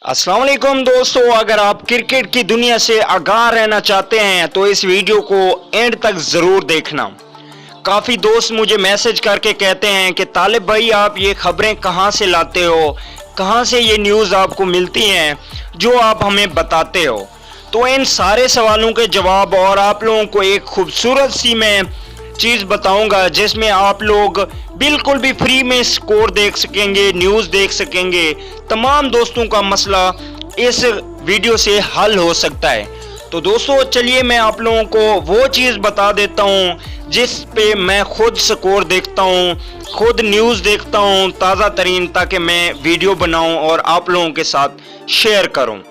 अस्सलाम वालेकुम दोस्तों, अगर आप क्रिकेट की दुनिया से आगाह रहना चाहते हैं तो इस वीडियो को एंड तक ज़रूर देखना। काफ़ी दोस्त मुझे मैसेज करके कहते हैं कि तालिब भाई आप ये खबरें कहाँ से लाते हो, कहाँ से ये न्यूज़ आपको मिलती हैं जो आप हमें बताते हो। तो इन सारे सवालों के जवाब और आप लोगों को एक खूबसूरत सी मैं चीज़ बताऊंगा जिसमें आप लोग बिल्कुल भी फ्री में स्कोर देख सकेंगे, न्यूज़ देख सकेंगे। तमाम दोस्तों का मसला इस वीडियो से हल हो सकता है। तो दोस्तों चलिए मैं आप लोगों को वो चीज़ बता देता हूँ जिस पे मैं खुद स्कोर देखता हूँ, खुद न्यूज़ देखता हूँ ताज़ा तरीन, ताकि मैं वीडियो बनाऊँ और आप लोगों के साथ शेयर करूँ।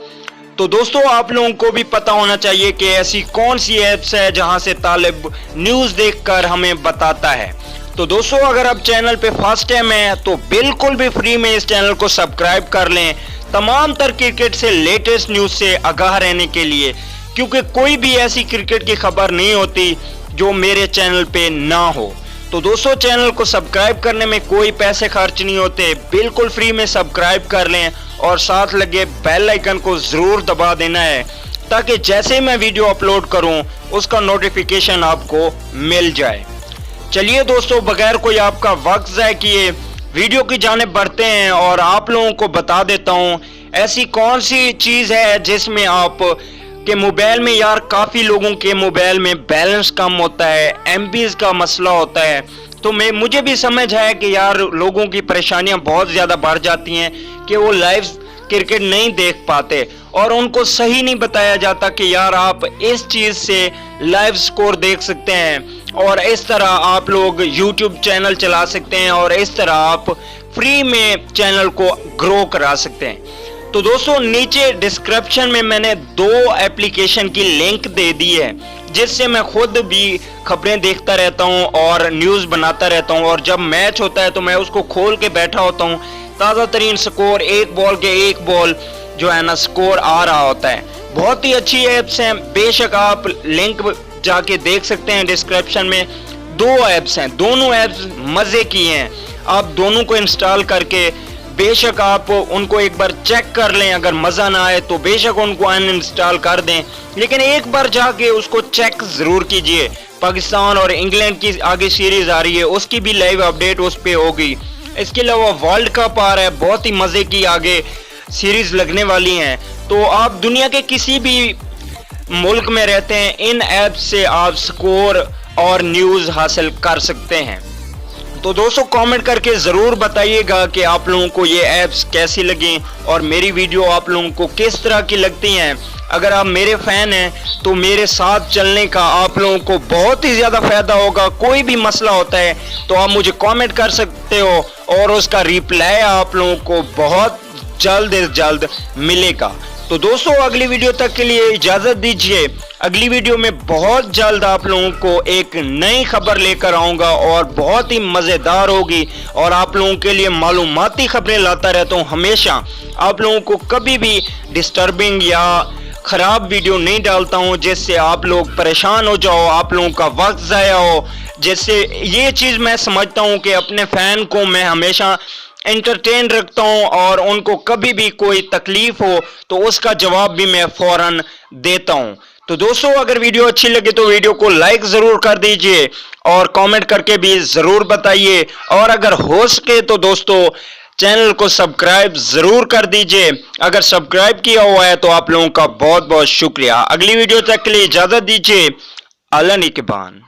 तो दोस्तों आप लोगों को भी पता होना चाहिए कि ऐसी कौन सी ऐप्स है जहां से तालिब न्यूज़ देखकर हमें बताता है। तो दोस्तों अगर आप चैनल पे फर्स्ट टाइम है तो बिल्कुल भी फ्री में इस चैनल को सब्सक्राइब कर लें तमाम तर क्रिकेट से लेटेस्ट न्यूज़ से आगाह रहने के लिए, क्योंकि कोई भी ऐसी क्रिकेट की खबर नहीं होती जो मेरे चैनल पे ना हो। तो दोस्तों चैनल को सब्सक्राइब करने में कोई पैसे खर्च नहीं होते, बिल्कुल फ्री में सब्सक्राइब कर लें और साथ लगे बेल आइकन को ज़रूर दबा देना है ताकि जैसे मैं वीडियो अपलोड करूं उसका नोटिफिकेशन आपको मिल जाए। चलिए दोस्तों बगैर कोई आपका वक्त ज़ाय किए वीडियो की जानिब बढ़ते हैं और आप लोगों को बता देता हूं ऐसी कौन सी चीज़ है जिसमें आप के मोबाइल में, यार काफ़ी लोगों के मोबाइल में बैलेंस कम होता है, एमबीज़ का मसला होता है। तो मुझे भी समझ है कि यार लोगों की परेशानियां बहुत ज़्यादा बढ़ जाती हैं कि वो लाइव क्रिकेट नहीं देख पाते और उनको सही नहीं बताया जाता कि यार आप इस चीज़ से लाइव स्कोर देख सकते हैं और इस तरह आप लोग यूट्यूब चैनल चला सकते हैं और इस तरह आप फ्री में चैनल को ग्रो करा सकते हैं। तो दोस्तों नीचे डिस्क्रिप्शन में मैंने 2 एप्लीकेशन की लिंक दे दी है जिससे मैं खुद भी खबरें देखता रहता हूं और न्यूज़ बनाता रहता हूं, और जब मैच होता है तो मैं उसको खोल के बैठा होता हूं। ताज़ा तरीन स्कोर, एक बॉल के एक बॉल जो है ना स्कोर आ रहा होता है। बहुत ही अच्छी ऐप्स हैं, बेशक आप लिंक जाके देख सकते हैं। डिस्क्रिप्शन में 2 ऐप्स हैं, दोनों ऐप्स मज़े की हैं। आप दोनों को इंस्टॉल करके बेशक आप उनको एक बार चेक कर लें, अगर मज़ा ना आए तो बेशक उनको अनइंस्टॉल कर दें, लेकिन एक बार जाके उसको चेक ज़रूर कीजिए। पाकिस्तान और इंग्लैंड की आगे सीरीज़ आ रही है, उसकी भी लाइव अपडेट उस पर होगी। इसके अलावा वर्ल्ड कप आ रहा है, बहुत ही मज़े की आगे सीरीज़ लगने वाली हैं। तो आप दुनिया के किसी भी मुल्क में रहते हैं, इन ऐप से आप स्कोर और न्यूज़ हासिल कर सकते हैं। तो दोस्तों कमेंट करके ज़रूर बताइएगा कि आप लोगों को ये ऐप्स कैसी लगी और मेरी वीडियो आप लोगों को किस तरह की लगती हैं। अगर आप मेरे फ़ैन हैं तो मेरे साथ चलने का आप लोगों को बहुत ही ज़्यादा फ़ायदा होगा। कोई भी मसला होता है तो आप मुझे कमेंट कर सकते हो और उसका रिप्लाई आप लोगों को बहुत जल्द से जल्द मिलेगा। तो दोस्तों अगली वीडियो तक के लिए इजाज़त दीजिए। अगली वीडियो में बहुत जल्द आप लोगों को एक नई खबर लेकर आऊँगा और बहुत ही मज़ेदार होगी, और आप लोगों के लिए मालूमाती खबरें लाता रहता हूँ हमेशा। आप लोगों को कभी भी डिस्टर्बिंग या ख़राब वीडियो नहीं डालता हूँ जिससे आप लोग परेशान हो जाओ, आप लोगों का वक्त ज़ाया हो। जैसे ये चीज़ मैं समझता हूँ कि अपने फ़ैन को मैं हमेशा एंटरटेन रखता हूँ और उनको कभी भी कोई तकलीफ हो तो उसका जवाब भी मैं फौरन देता हूँ। तो दोस्तों अगर वीडियो अच्छी लगे तो वीडियो को लाइक ज़रूर कर दीजिए और कमेंट करके भी ज़रूर बताइए, और अगर हो सके तो दोस्तों चैनल को सब्सक्राइब ज़रूर कर दीजिए। अगर सब्सक्राइब किया हुआ है तो आप लोगों का बहुत बहुत शुक्रिया। अगली वीडियो तक के लिए इजाज़त दीजिए। अल्लाह निगहबान।